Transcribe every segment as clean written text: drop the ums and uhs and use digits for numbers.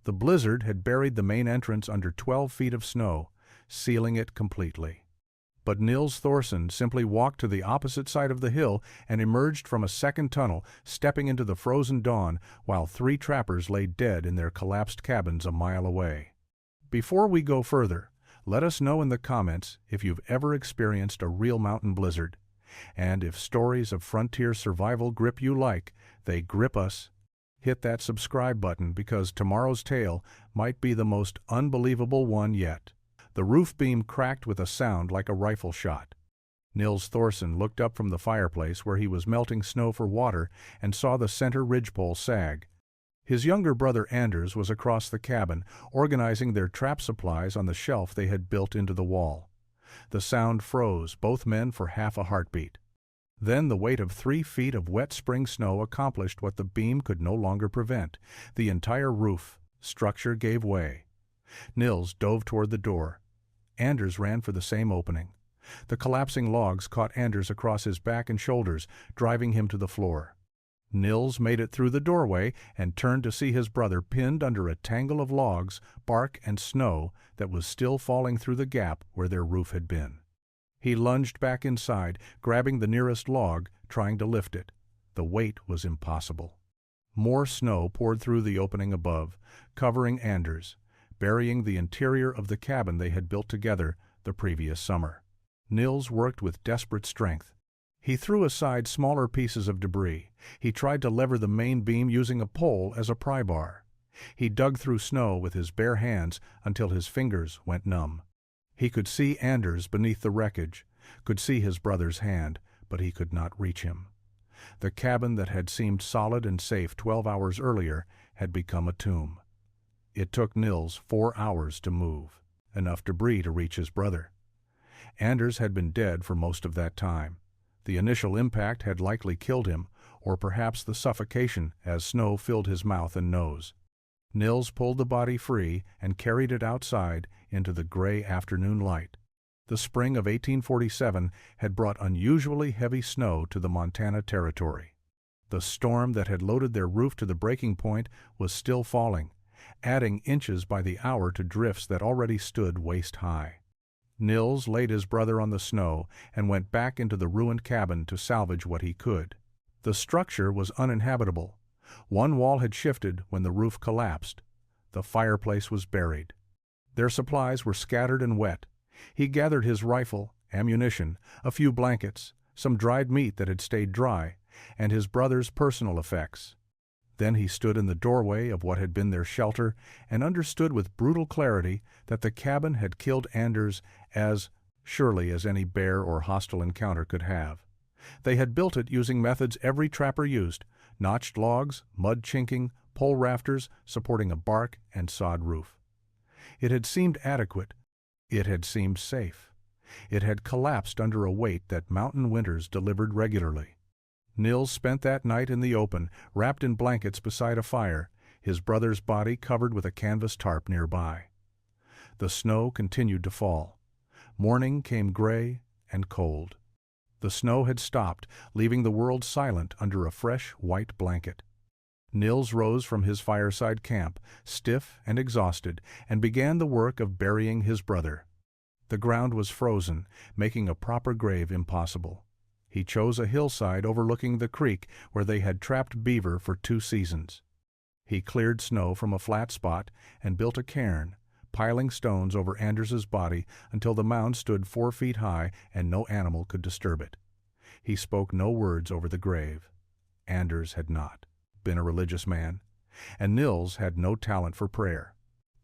The blizzard had buried the main entrance under 12 feet of snow, sealing it completely. But Nils Thorsen simply walked to the opposite side of the hill and emerged from a second tunnel, stepping into the frozen dawn while 3 trappers lay dead in their collapsed cabins a mile away. Before we go further, let us know in the comments if you've ever experienced a real mountain blizzard, and if stories of frontier survival grip you like, they grip us. Hit that subscribe button because tomorrow's tale might be the most unbelievable one yet. The roof beam cracked with a sound like a rifle shot. Nils Thorsen looked up from the fireplace where he was melting snow for water and saw the center ridgepole sag. His younger brother Anders was across the cabin, organizing their trap supplies on the shelf they had built into the wall. The sound froze both men for half a heartbeat. Then the weight of 3 feet of wet spring snow accomplished what the beam could no longer prevent. The entire roof structure gave way. Nils dove toward the door. Anders ran for the same opening. The collapsing logs caught Anders across his back and shoulders, driving him to the floor. Nils made it through the doorway and turned to see his brother pinned under a tangle of logs, bark, and snow that was still falling through the gap where their roof had been. He lunged back inside, grabbing the nearest log, trying to lift it. The weight was impossible. More snow poured through the opening above, covering Anders, burying the interior of the cabin they had built together the previous summer. Nils worked with desperate strength. He threw aside smaller pieces of debris. He tried to lever the main beam using a pole as a pry bar. He dug through snow with his bare hands until his fingers went numb. He could see Anders beneath the wreckage, could see his brother's hand, but he could not reach him. The cabin that had seemed solid and safe 12 hours earlier had become a tomb. It took Nils 4 hours to move, enough debris to reach his brother. Anders had been dead for most of that time. The initial impact had likely killed him, or perhaps the suffocation as snow filled his mouth and nose. Nils pulled the body free and carried it outside into the gray afternoon light. The spring of 1847 had brought unusually heavy snow to the Montana Territory. The storm that had loaded their roof to the breaking point was still falling, adding inches by the hour to drifts that already stood waist-high. Nils laid his brother on the snow and went back into the ruined cabin to salvage what he could. The structure was uninhabitable. One wall had shifted when the roof collapsed. The fireplace was buried. Their supplies were scattered and wet. He gathered his rifle, ammunition, a few blankets, some dried meat that had stayed dry, and his brother's personal effects. Then he stood in the doorway of what had been their shelter and understood with brutal clarity that the cabin had killed Anders as surely as any bear or hostile encounter could have. They had built it using methods every trapper used: notched logs, mud chinking, pole rafters supporting a bark and sod roof. It had seemed adequate. It had seemed safe. It had collapsed under a weight that mountain winters delivered regularly. Nils spent that night in the open, wrapped in blankets beside a fire, his brother's body covered with a canvas tarp nearby. The snow continued to fall. Morning came gray and cold. The snow had stopped, leaving the world silent under a fresh white blanket. Nils rose from his fireside camp, stiff and exhausted, and began the work of burying his brother. The ground was frozen, making a proper grave impossible. He chose a hillside overlooking the creek where they had trapped beaver for 2 seasons. He cleared snow from a flat spot and built a cairn, piling stones over Anders's body until the mound stood 4 feet high and no animal could disturb it. He spoke no words over the grave. Anders had not been a religious man, and Nils had no talent for prayer.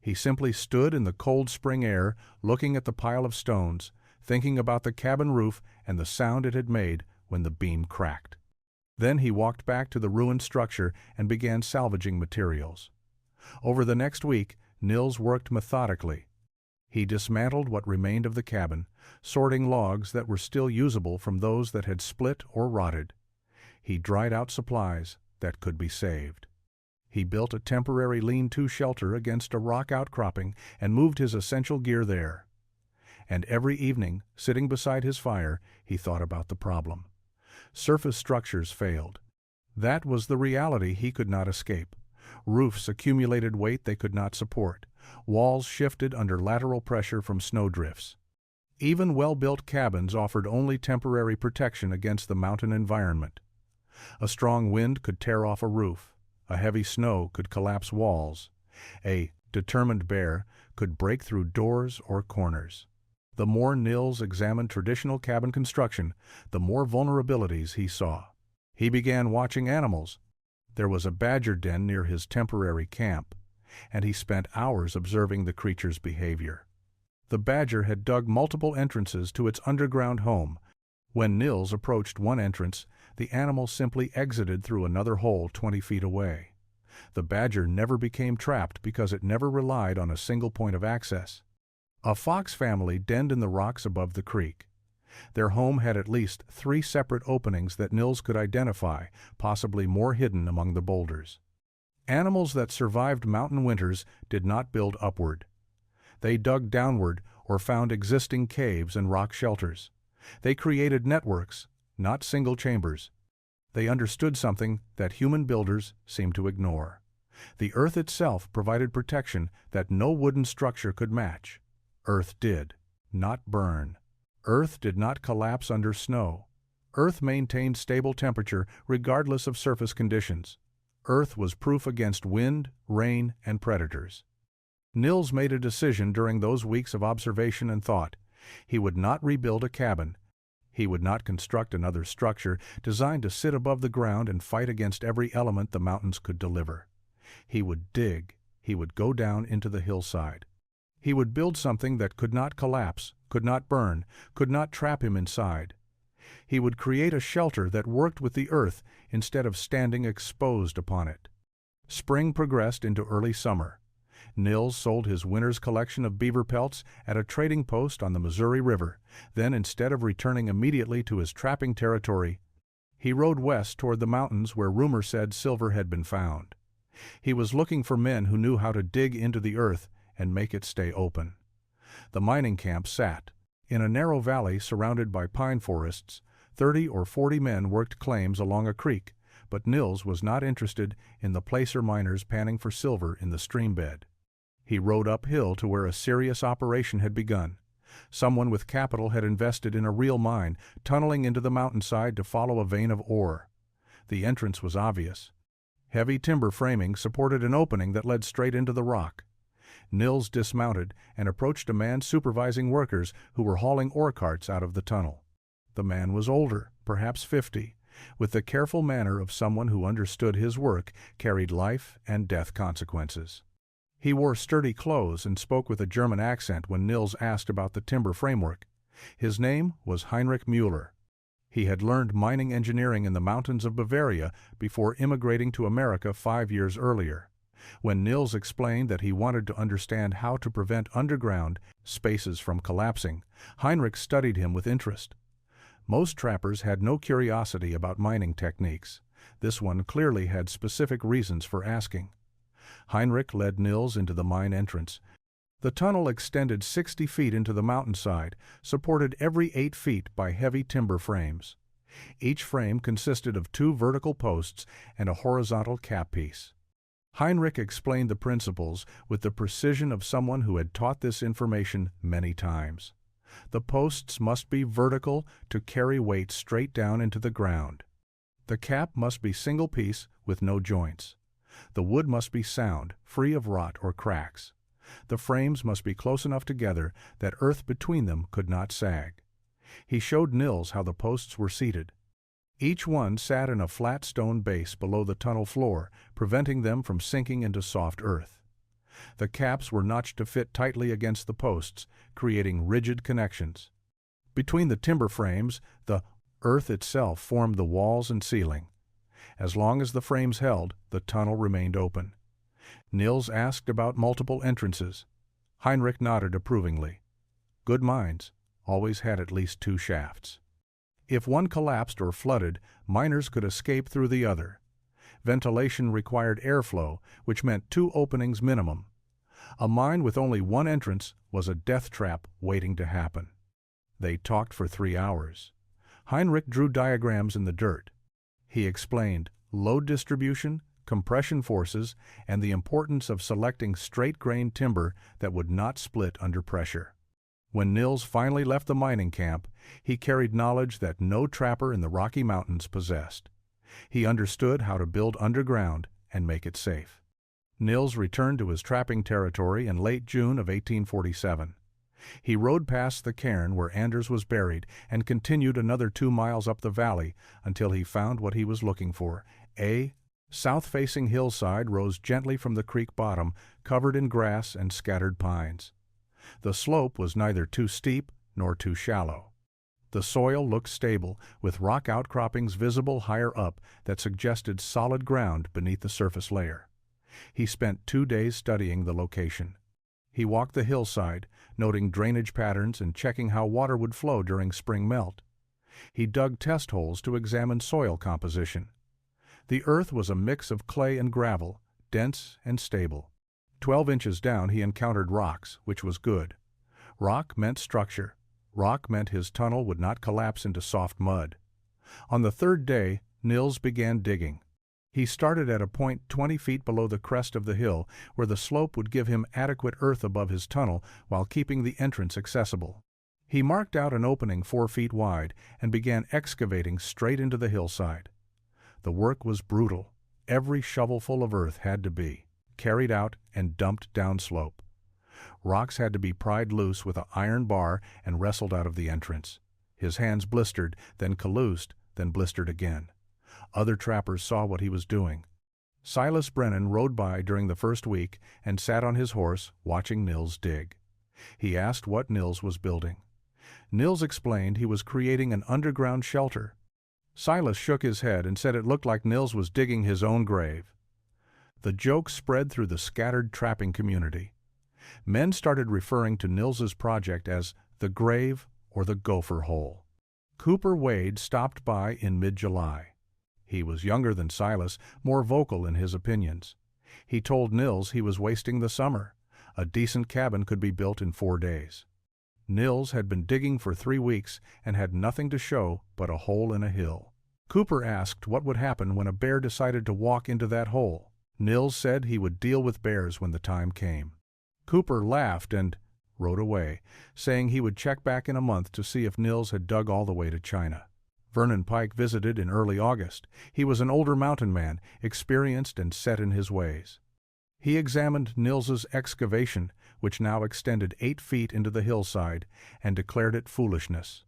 He simply stood in the cold spring air, looking at the pile of stones, thinking about the cabin roof and the sound it had made when the beam cracked. Then he walked back to the ruined structure and began salvaging materials. Over the next week, Nils worked methodically. He dismantled what remained of the cabin, sorting logs that were still usable from those that had split or rotted. He dried out supplies that could be saved. He built a temporary lean-to shelter against a rock outcropping and moved his essential gear there. And every evening, sitting beside his fire, he thought about the problem. Surface structures failed. That was the reality he could not escape. Roofs accumulated weight they could not support. Walls shifted under lateral pressure from snowdrifts. Even well-built cabins offered only temporary protection against the mountain environment. A strong wind could tear off a roof. A heavy snow could collapse walls. A determined bear could break through doors or corners. The more Nils examined traditional cabin construction, the more vulnerabilities he saw. He began watching animals. There was a badger den near his temporary camp, and he spent hours observing the creature's behavior. The badger had dug multiple entrances to its underground home. When Nils approached one entrance, the animal simply exited through another hole 20 feet away. The badger never became trapped because it never relied on a single point of access. A fox family denned in the rocks above the creek. Their home had at least 3 separate openings that Nils could identify, possibly more hidden among the boulders. Animals that survived mountain winters did not build upward. They dug downward or found existing caves and rock shelters. They created networks, not single chambers. They understood something that human builders seem to ignore. The earth itself provided protection that no wooden structure could match. Earth did not burn. Earth did not collapse under snow. Earth maintained stable temperature regardless of surface conditions. Earth was proof against wind, rain, and predators. Nils made a decision during those weeks of observation and thought. He would not rebuild a cabin. He would not construct another structure designed to sit above the ground and fight against every element the mountains could deliver. He would dig. He would go down into the hillside. He would build something that could not collapse, could not burn, could not trap him inside. He would create a shelter that worked with the earth instead of standing exposed upon it. Spring progressed into early summer. Nils sold his winter's collection of beaver pelts at a trading post on the Missouri River. Then, instead of returning immediately to his trapping territory, he rode west toward the mountains where rumor said silver had been found. He was looking for men who knew how to dig into the earth and make it stay open. The mining camp sat. In a narrow valley surrounded by pine forests, 30 or 40 men worked claims along a creek, but Nils was not interested in the placer miners panning for silver in the stream bed. He rode uphill to where a serious operation had begun. Someone with capital had invested in a real mine, tunneling into the mountainside to follow a vein of ore. The entrance was obvious. Heavy timber framing supported an opening that led straight into the rock. Nils dismounted and approached a man supervising workers who were hauling ore carts out of the tunnel. The man was older, perhaps 50, with the careful manner of someone who understood his work carried life and death consequences. He wore sturdy clothes and spoke with a German accent when Nils asked about the timber framework. His name was Heinrich Müller. He had learned mining engineering in the mountains of Bavaria before immigrating to America 5 years earlier. When Nils explained that he wanted to understand how to prevent underground spaces from collapsing, Heinrich studied him with interest. Most trappers had no curiosity about mining techniques. This one clearly had specific reasons for asking. Heinrich led Nils into the mine entrance. The tunnel extended 60 feet into the mountainside, supported every 8 feet by heavy timber frames. Each frame consisted of 2 vertical posts and a horizontal cap piece. Heinrich explained the principles with the precision of someone who had taught this information many times. The posts must be vertical to carry weight straight down into the ground. The cap must be single piece with no joints. The wood must be sound, free of rot or cracks. The frames must be close enough together that earth between them could not sag. He showed Nils how the posts were seated. Each one sat in a flat stone base below the tunnel floor, preventing them from sinking into soft earth. The caps were notched to fit tightly against the posts, creating rigid connections. Between the timber frames, the earth itself formed the walls and ceiling. As long as the frames held, the tunnel remained open. Nils asked about multiple entrances. Heinrich nodded approvingly. Good mines always had at least 2 shafts. If one collapsed or flooded, miners could escape through the other. Ventilation required airflow, which meant 2 openings minimum. A mine with only 1 entrance was a death trap waiting to happen. They talked for 3 hours. Heinrich drew diagrams in the dirt. He explained load distribution, compression forces, and the importance of selecting straight-grained timber that would not split under pressure. When Nils finally left the mining camp, he carried knowledge that no trapper in the Rocky Mountains possessed. He understood how to build underground and make it safe. Nils returned to his trapping territory in late June of 1847. He rode past the cairn where Anders was buried and continued another 2 miles up the valley until he found what he was looking for. A south-facing hillside rose gently from the creek bottom, covered in grass and scattered pines. The slope was neither too steep nor too shallow. The soil looked stable, with rock outcroppings visible higher up that suggested solid ground beneath the surface layer. He spent 2 days studying the location. He walked the hillside, noting drainage patterns and checking how water would flow during spring melt. He dug test holes to examine soil composition. The earth was a mix of clay and gravel, dense and stable. 12 inches down he encountered rocks, which was good. Rock meant structure. Rock meant his tunnel would not collapse into soft mud. On the 3rd day, Nils began digging. He started at a point 20 feet below the crest of the hill, where the slope would give him adequate earth above his tunnel while keeping the entrance accessible. He marked out an opening 4 feet wide and began excavating straight into the hillside. The work was brutal. Every shovelful of earth had to be carried out and dumped downslope. Rocks had to be pried loose with an iron bar and wrestled out of the entrance. His hands blistered, then calloused, then blistered again. Other trappers saw what he was doing. Silas Brennan rode by during the first week and sat on his horse watching Nils dig. He asked what Nils was building. Nils explained he was creating an underground shelter. Silas shook his head and said it looked like Nils was digging his own grave. The joke spread through the scattered trapping community. Men started referring to Nils's project as the grave or the gopher hole. Cooper Wade stopped by in mid-July. He was younger than Silas, more vocal in his opinions. He told Nils he was wasting the summer. A decent cabin could be built in 4 days. Nils had been digging for 3 weeks and had nothing to show but a hole in a hill. Cooper asked what would happen when a bear decided to walk into that hole. Nils said he would deal with bears when the time came. Cooper laughed and rode away, saying he would check back in a month to see if Nils had dug all the way to China. Vernon Pike visited in early August. He was an older mountain man, experienced and set in his ways. He examined Nils's excavation, which now extended 8 feet into the hillside, and declared it foolishness.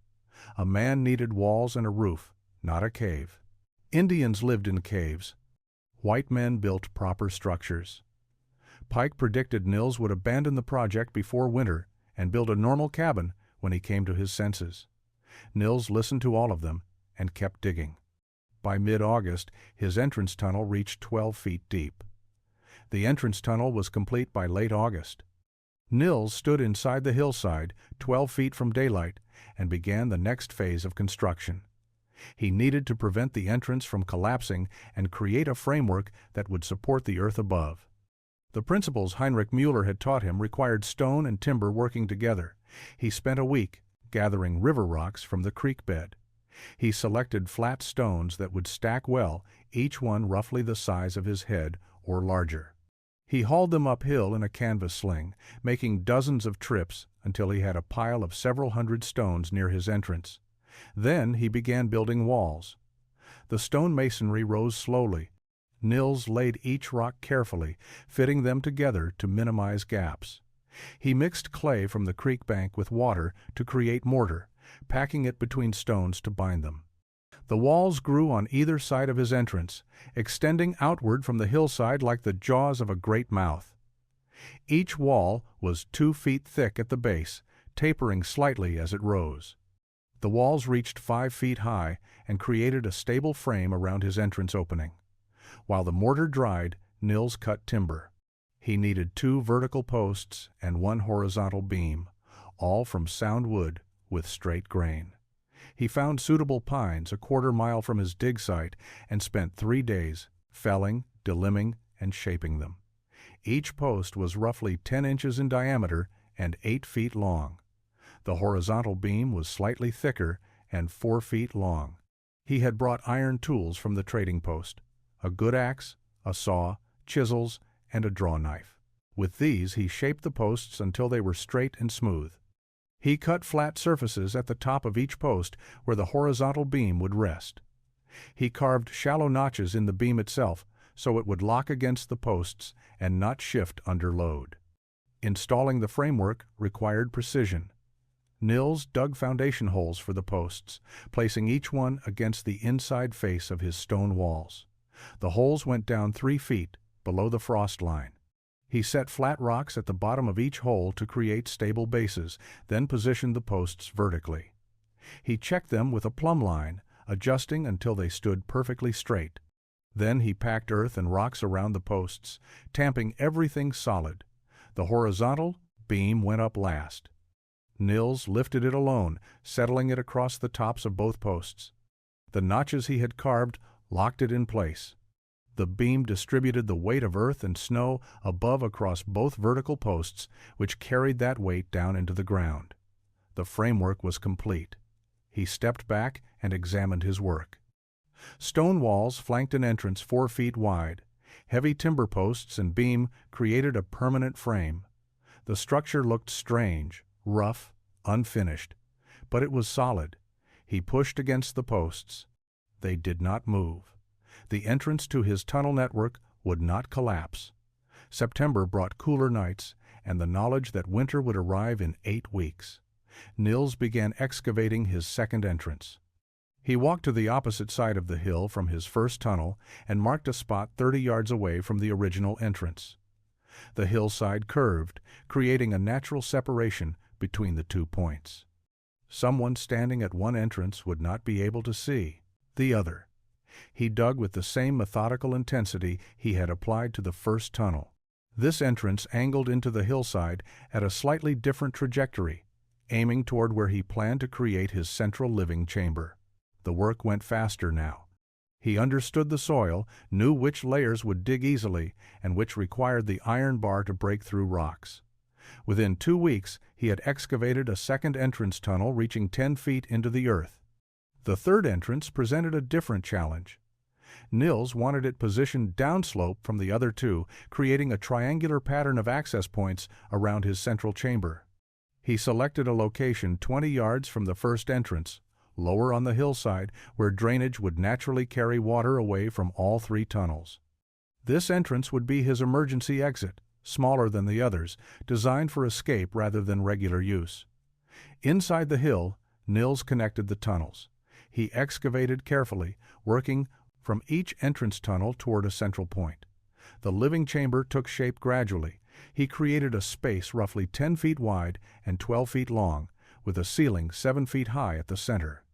A man needed walls and a roof, not a cave. Indians lived in caves. White men built proper structures. Pike predicted Nils would abandon the project before winter and build a normal cabin when he came to his senses. Nils listened to all of them and kept digging. By mid-August, his entrance tunnel reached 12 feet deep. The entrance tunnel was complete by late August. Nils stood inside the hillside, 12 feet from daylight, and began the next phase of construction. He needed to prevent the entrance from collapsing and create a framework that would support the earth above. The principles Heinrich Müller had taught him required stone and timber working together. He spent a week gathering river rocks from the creek bed. He selected flat stones that would stack well, each one roughly the size of his head or larger. He hauled them uphill in a canvas sling, making dozens of trips until he had a pile of several hundred stones near his entrance. Then he began building walls. The stone masonry rose slowly. Nils laid each rock carefully, fitting them together to minimize gaps. He mixed clay from the creek bank with water to create mortar, packing it between stones to bind them. The walls grew on either side of his entrance, extending outward from the hillside like the jaws of a great mouth. Each wall was 2 feet thick at the base, tapering slightly as it rose. The walls reached 5 feet high and created a stable frame around his entrance opening. While the mortar dried, Nils cut timber. He needed 2 vertical posts and 1 horizontal beam, all from sound wood with straight grain. He found suitable pines a 1/4 mile from his dig site and spent 3 days felling, delimbing, and shaping them. Each post was roughly 10 inches in diameter and 8 feet long. The horizontal beam was slightly thicker and 4 feet long. He had brought iron tools from the trading post: a good axe, a saw, chisels, and a draw knife. With these he shaped the posts until they were straight and smooth. He cut flat surfaces at the top of each post where the horizontal beam would rest. He carved shallow notches in the beam itself so it would lock against the posts and not shift under load. Installing the framework required precision. Nils dug foundation holes for the posts, placing each one against the inside face of his stone walls. The holes went down 3 feet below the frost line. He set flat rocks at the bottom of each hole to create stable bases, then positioned the posts vertically. He checked them with a plumb line, adjusting until they stood perfectly straight. Then he packed earth and rocks around the posts, tamping everything solid. The horizontal beam went up last. Nils lifted it alone, settling it across the tops of both posts. The notches he had carved locked it in place. The beam distributed the weight of earth and snow above across both vertical posts, which carried that weight down into the ground. The framework was complete. He stepped back and examined his work. Stone walls flanked an entrance 4 feet wide. Heavy timber posts and beam created a permanent frame. The structure looked strange, rough, unfinished, but it was solid. He pushed against the posts. They did not move. The entrance to his tunnel network would not collapse. September brought cooler nights and the knowledge that winter would arrive in 8 weeks. Nils began excavating his second entrance. He walked to the opposite side of the hill from his first tunnel and marked a spot 30 yards away from the original entrance. The hillside curved, creating a natural separation between the 2 points. Someone standing at one entrance would not be able to see the other. He dug with the same methodical intensity he had applied to the first tunnel. This entrance angled into the hillside at a slightly different trajectory, aiming toward where he planned to create his central living chamber. The work went faster now. He understood the soil, knew which layers would dig easily, and which required the iron bar to break through rocks. Within 2 weeks, he had excavated a second entrance tunnel reaching 10 feet into the earth. The third entrance presented a different challenge. Nils wanted it positioned downslope from the other 2, creating a triangular pattern of access points around his central chamber. He selected a location 20 yards from the first entrance, lower on the hillside, where drainage would naturally carry water away from all 3 tunnels. This entrance would be his emergency exit, smaller than the others, designed for escape rather than regular use. Inside the hill, Nils connected the tunnels. He excavated carefully, working from each entrance tunnel toward a central point. The living chamber took shape gradually. He created a space roughly 10 feet wide and 12 feet long, with a ceiling 7 feet high at the center.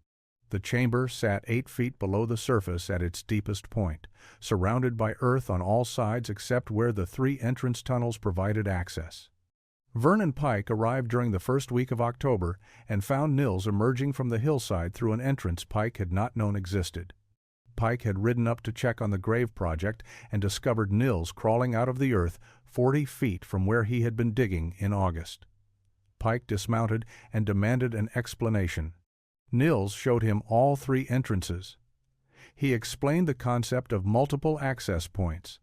The chamber sat 8 feet below the surface at its deepest point, surrounded by earth on all sides except where the 3 entrance tunnels provided access. Vernon Pike arrived during the first week of October and found Nils emerging from the hillside through an entrance Pike had not known existed. Pike had ridden up to check on the grave project and discovered Nils crawling out of the earth 40 feet from where he had been digging in August. Pike dismounted and demanded an explanation. Nils showed him all 3 entrances. He explained the concept of multiple access points,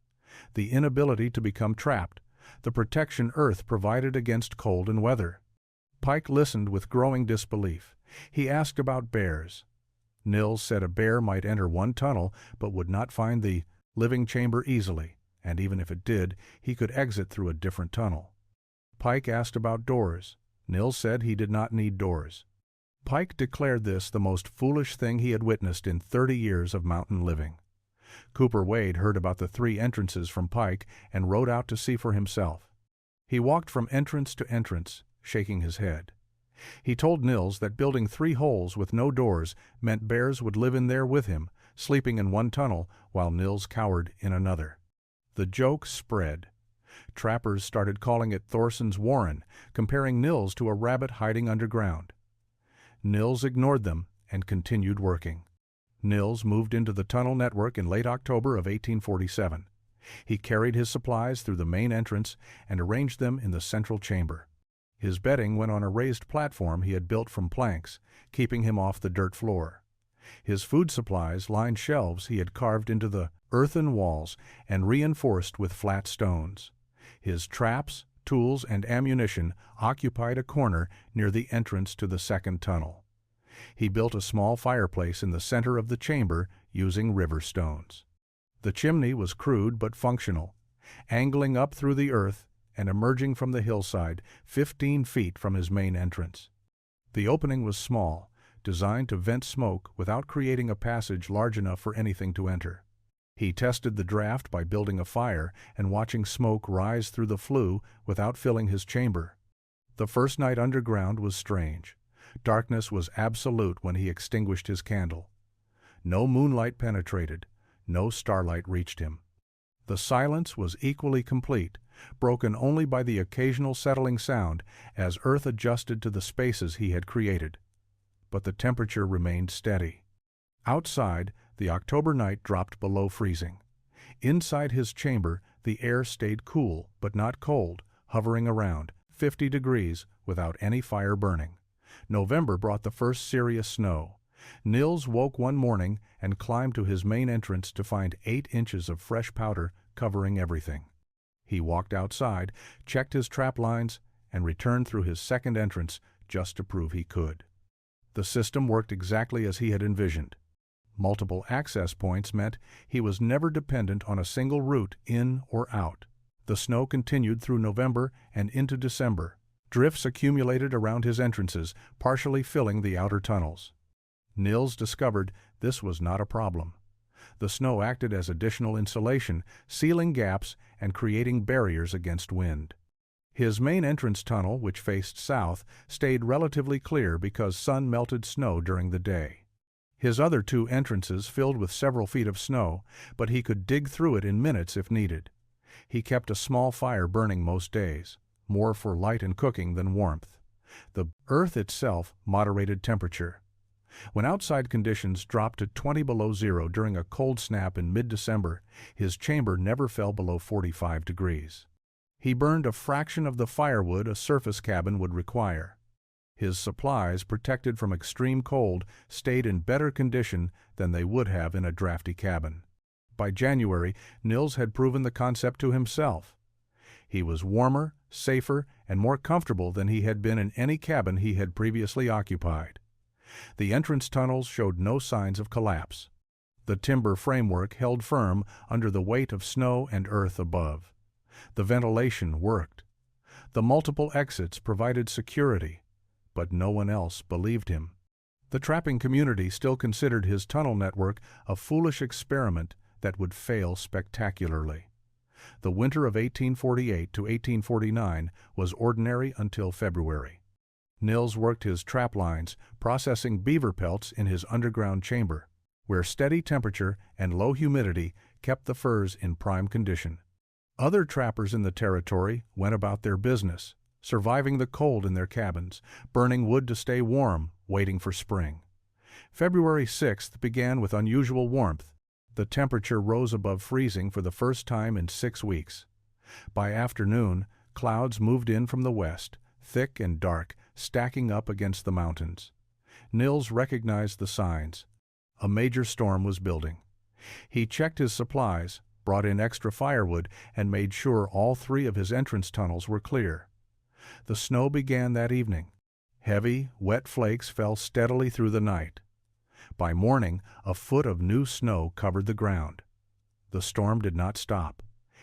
the inability to become trapped, the protection Earth provided against cold and weather. Pike listened with growing disbelief. He asked about bears. Nils said a bear might enter one tunnel but would not find the living chamber easily, and even if it did, he could exit through a different tunnel. Pike asked about doors. Nils said he did not need doors. Pike declared this the most foolish thing he had witnessed in 30 years of mountain living. Cooper Wade heard about the 3 entrances from Pike and rode out to see for himself. He walked from entrance to entrance, shaking his head. He told Nils that building 3 holes with no doors meant bears would live in there with him, sleeping in one tunnel while Nils cowered in another. The joke spread. Trappers started calling it Thorsen's Warren, comparing Nils to a rabbit hiding underground. Nils ignored them and continued working. Nils moved into the tunnel network in late October of 1847. He carried his supplies through the main entrance and arranged them in the central chamber. His bedding went on a raised platform he had built from planks, keeping him off the dirt floor. His food supplies lined shelves he had carved into the earthen walls and reinforced with flat stones. His traps, tools, and ammunition occupied a corner near the entrance to the second tunnel. He built a small fireplace in the center of the chamber using river stones. The chimney was crude but functional, angling up through the earth and emerging from the hillside 15 feet from his main entrance. The opening was small, designed to vent smoke without creating a passage large enough for anything to enter. He tested the draft by building a fire and watching smoke rise through the flue without filling his chamber. The first night underground was strange. Darkness was absolute when he extinguished his candle. No moonlight penetrated, no starlight reached him. The silence was equally complete, broken only by the occasional settling sound as earth adjusted to the spaces he had created. But the temperature remained steady. Outside, the October night dropped below freezing. Inside his chamber, the air stayed cool but not cold, hovering around 50 degrees without any fire burning. November brought the first serious snow. Nils woke one morning and climbed to his main entrance to find 8 inches of fresh powder covering everything. He walked outside, checked his trap lines, and returned through his second entrance just to prove he could. The system worked exactly as he had envisioned. Multiple access points meant he was never dependent on a single route in or out. The snow continued through November and into December. Drifts accumulated around his entrances, partially filling the outer tunnels. Nils discovered this was not a problem. The snow acted as additional insulation, sealing gaps and creating barriers against wind. His main entrance tunnel, which faced south, stayed relatively clear because sun-melted snow during the day. His other 2 entrances filled with several feet of snow, but he could dig through it in minutes if needed. He kept a small fire burning most days, more for light and cooking than warmth. The earth itself moderated temperature. When outside conditions dropped to 20 below zero during a cold snap in mid-December, his chamber never fell below 45 degrees. He burned a fraction of the firewood a surface cabin would require. His supplies, protected from extreme cold, stayed in better condition than they would have in a drafty cabin. By January, Nils had proven the concept to himself. He was warmer, safer, and more comfortable than he had been in any cabin he had previously occupied. The entrance tunnels showed no signs of collapse. The timber framework held firm under the weight of snow and earth above. The ventilation worked. The multiple exits provided security, but no one else believed him. The trapping community still considered his tunnel network a foolish experiment that would fail spectacularly. The winter of 1848 to 1849 was ordinary until February. Nils worked his trap lines, processing beaver pelts in his underground chamber, where steady temperature and low humidity kept the furs in prime condition. Other trappers in the territory went about their business, surviving the cold in their cabins, burning wood to stay warm, waiting for spring. February 6th began with unusual warmth. The temperature rose above freezing for the first time in 6 weeks. By afternoon, clouds moved in from the west, thick and dark, stacking up against the mountains. Nils recognized the signs. A major storm was building. He checked his supplies, brought in extra firewood, and made sure all 3 of his entrance tunnels were clear. The snow began that evening. Heavy, wet flakes fell steadily through the night. By morning, a foot of new snow covered the ground. The storm did not stop.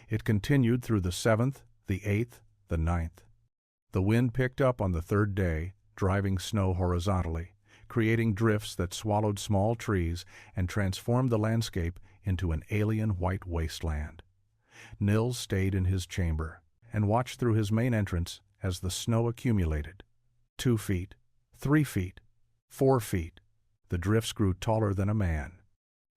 It continued through the 7th, the 8th, the 9th. The wind picked up on the 3rd day, driving snow horizontally, creating drifts that swallowed small trees and transformed the landscape into an alien white wasteland. Nils stayed in his chamber and watched through his main entrance as the snow accumulated. 2 feet, 3 feet, 4 feet. The drifts grew taller than a man.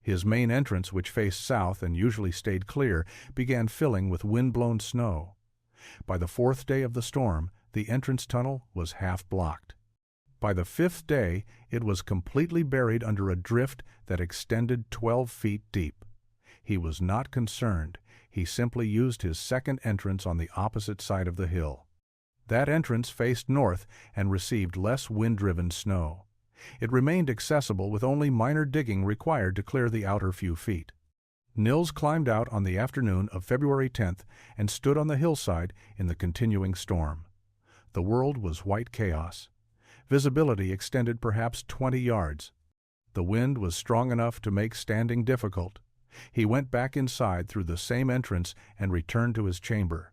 His main entrance, which faced south and usually stayed clear, began filling with wind-blown snow. By the 4th day of the storm, the entrance tunnel was half blocked. By the 5th day, it was completely buried under a drift that extended 12 feet deep. He was not concerned. He simply used his second entrance on the opposite side of the hill. That entrance faced north and received less wind-driven snow. It remained accessible with only minor digging required to clear the outer few feet. Nils climbed out on the afternoon of February 10th and stood on the hillside in the continuing storm. The world was white chaos. Visibility extended perhaps 20 yards. The wind was strong enough to make standing difficult. He went back inside through the same entrance and returned to his chamber.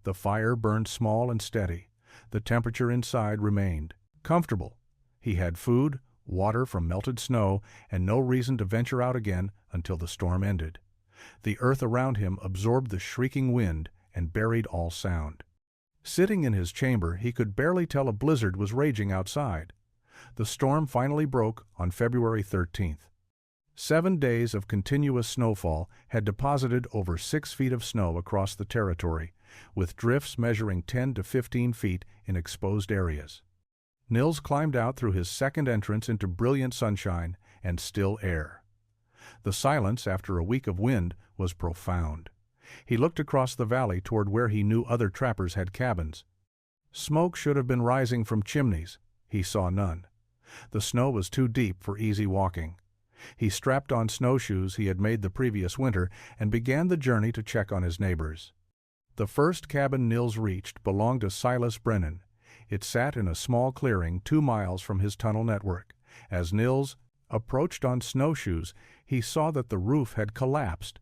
The fire burned small and steady. The temperature inside remained comfortable. He had food, water from melted snow, and no reason to venture out again until the storm ended. The earth around him absorbed the shrieking wind and buried all sound. Sitting in his chamber, he could barely tell a blizzard was raging outside. The storm finally broke on February 13th. 7 days of continuous snowfall had deposited over 6 feet of snow across the territory, with drifts measuring 10 to 15 feet in exposed areas. Nils climbed out through his second entrance into brilliant sunshine and still air. The silence after a week of wind was profound. He looked across the valley toward where he knew other trappers had cabins. Smoke should have been rising from chimneys. He saw none. The snow was too deep for easy walking. He strapped on snowshoes he had made the previous winter and began the journey to check on his neighbors. The first cabin Nils reached belonged to Silas Brennan. It sat in a small clearing 2 miles from his tunnel network. As Nils approached on snowshoes, he saw that the roof had collapsed.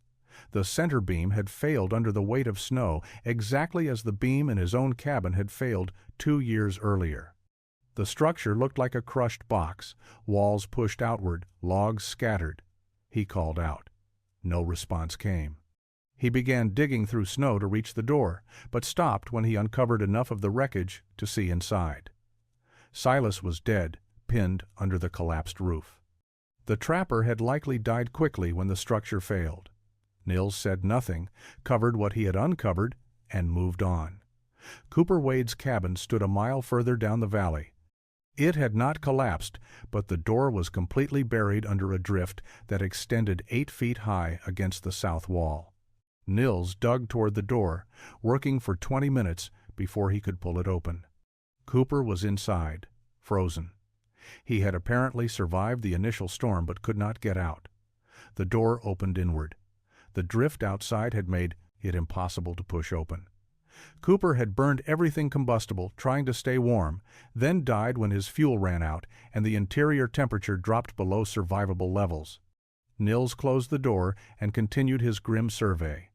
The center beam had failed under the weight of snow, exactly as the beam in his own cabin had failed 2 years earlier. The structure looked like a crushed box, walls pushed outward, logs scattered. He called out. No response came. He began digging through snow to reach the door, but stopped when he uncovered enough of the wreckage to see inside. Silas was dead, pinned under the collapsed roof. The trapper had likely died quickly when the structure failed. Nils said nothing, covered what he had uncovered, and moved on. Cooper Wade's cabin stood a mile further down the valley. It had not collapsed, but the door was completely buried under a drift that extended 8 feet high against the south wall. Nils dug toward the door, working for 20 minutes before he could pull it open. Cooper was inside, frozen. He had apparently survived the initial storm but could not get out. The door opened inward. The drift outside had made it impossible to push open. Cooper had burned everything combustible, trying to stay warm, then died when his fuel ran out and the interior temperature dropped below survivable levels. Nils closed the door and continued his grim survey.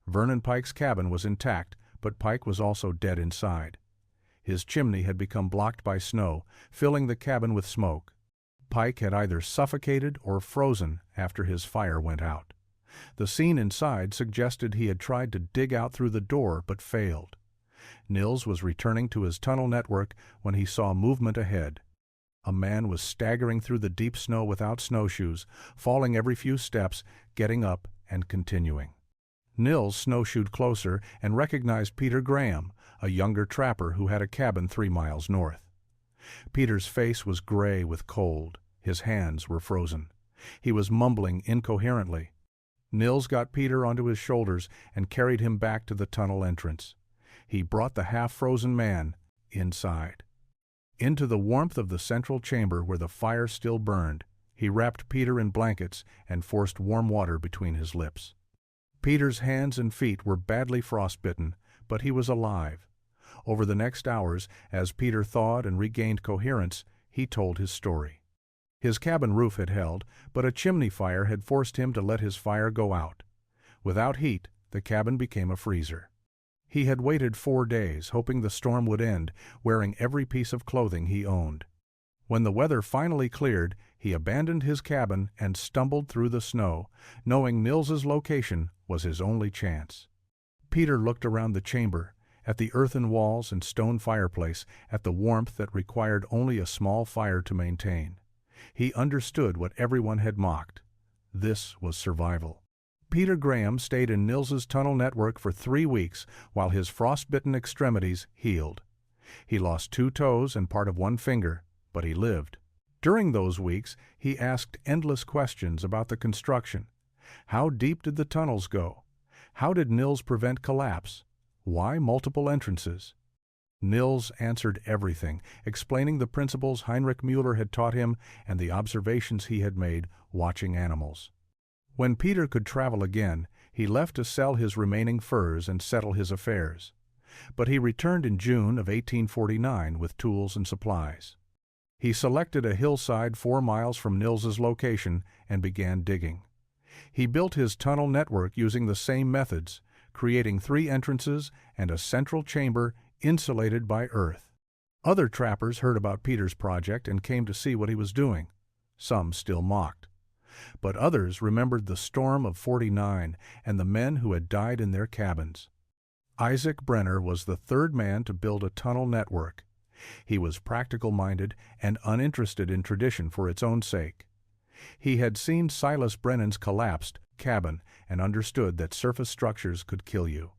Vernon Pike's cabin was intact, but Pike was also dead inside. His chimney had become blocked by snow, filling the cabin with smoke. Pike had either suffocated or frozen after his fire went out. The scene inside suggested he had tried to dig out through the door but failed. Nils was returning to his tunnel network when he saw movement ahead. A man was staggering through the deep snow without snowshoes, falling every few steps, getting up and continuing. Nils snowshoed closer and recognized Peter Graham, a younger trapper who had a cabin 3 miles north. Peter's face was gray with cold. His hands were frozen. He was mumbling incoherently. Nils got Peter onto his shoulders and carried him back to the tunnel entrance. He brought the half-frozen man inside. Into the warmth of the central chamber where the fire still burned, he wrapped Peter in blankets and forced warm water between his lips. Peter's hands and feet were badly frostbitten, but he was alive. Over the next hours, as Peter thawed and regained coherence, he told his story. His cabin roof had held, but a chimney fire had forced him to let his fire go out. Without heat, the cabin became a freezer. He had waited 4 days, hoping the storm would end, wearing every piece of clothing he owned. When the weather finally cleared, he abandoned his cabin and stumbled through the snow, knowing Nils's location was his only chance. Peter looked around the chamber, at the earthen walls and stone fireplace, at the warmth that required only a small fire to maintain. He understood what everyone had mocked. This was survival. Peter Graham stayed in Nils's tunnel network for 3 weeks while his frostbitten extremities healed. He lost 2 toes and part of 1 finger, but he lived. During those weeks, he asked endless questions about the construction. How deep did the tunnels go? How did Nils prevent collapse? Why multiple entrances? Nils answered everything, explaining the principles Heinrich Müller had taught him and the observations he had made watching animals. When Peter could travel again, he left to sell his remaining furs and settle his affairs. But he returned in June of 1849 with tools and supplies. He selected a hillside 4 miles from Nils's location and began digging. He built his tunnel network using the same methods, creating 3 entrances and a central chamber insulated by earth. Other trappers heard about Peter's project and came to see what he was doing. Some still mocked. But others remembered the storm of '49 and the men who had died in their cabins. Isaac Brenner was the 3rd man to build a tunnel network. He was practical-minded and uninterested in tradition for its own sake. He had seen Silas Brennan's collapsed cabin and understood that surface structures could kill you.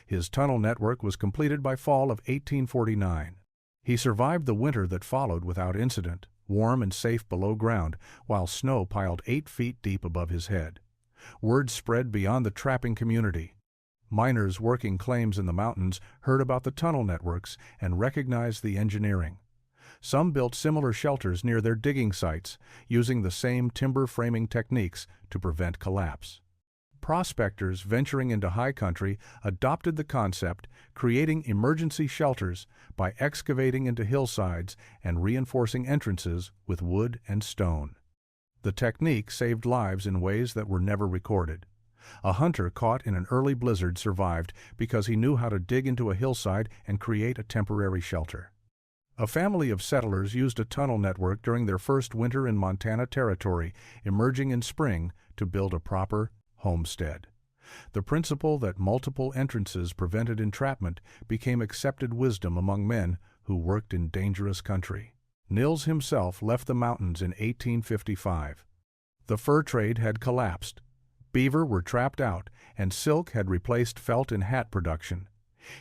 His tunnel network was completed by fall of 1849. He survived the winter that followed without incident, warm and safe below ground, while snow piled 8 feet deep above his head. Word spread beyond the trapping community. Miners working claims in the mountains heard about the tunnel networks and recognized the engineering. Some built similar shelters near their digging sites, using the same timber framing techniques to prevent collapse. Prospectors venturing into high country adopted the concept, creating emergency shelters by excavating into hillsides and reinforcing entrances with wood and stone. The technique saved lives in ways that were never recorded. A hunter caught in an early blizzard survived because he knew how to dig into a hillside and create a temporary shelter. A family of settlers used a tunnel network during their first winter in Montana Territory, emerging in spring to build a proper homestead. The principle that multiple entrances prevented entrapment became accepted wisdom among men who worked in dangerous country. Nils himself left the mountains in 1855. The fur trade had collapsed. Beaver were trapped out, and silk had replaced felt in hat production.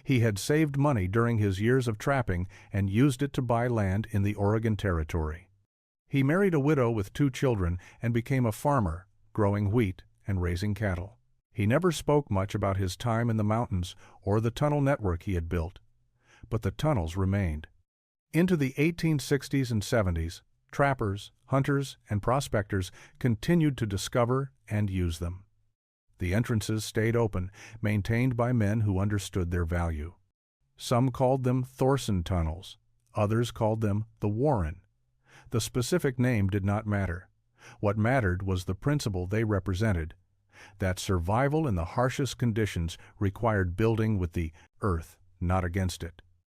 He had saved money during his years of trapping and used it to buy land in the Oregon Territory. He married a widow with 2 children and became a farmer, growing wheat and raising cattle. He never spoke much about his time in the mountains or the tunnel network he had built, but the tunnels remained. Into the 1860s and 70s, trappers, hunters, and prospectors continued to discover and use them. The entrances stayed open, maintained by men who understood their value. Some called them Thorsen tunnels. Others called them the Warren. The specific name did not matter. What mattered was the principle they represented, that survival in the harshest conditions required building with the earth, not against it.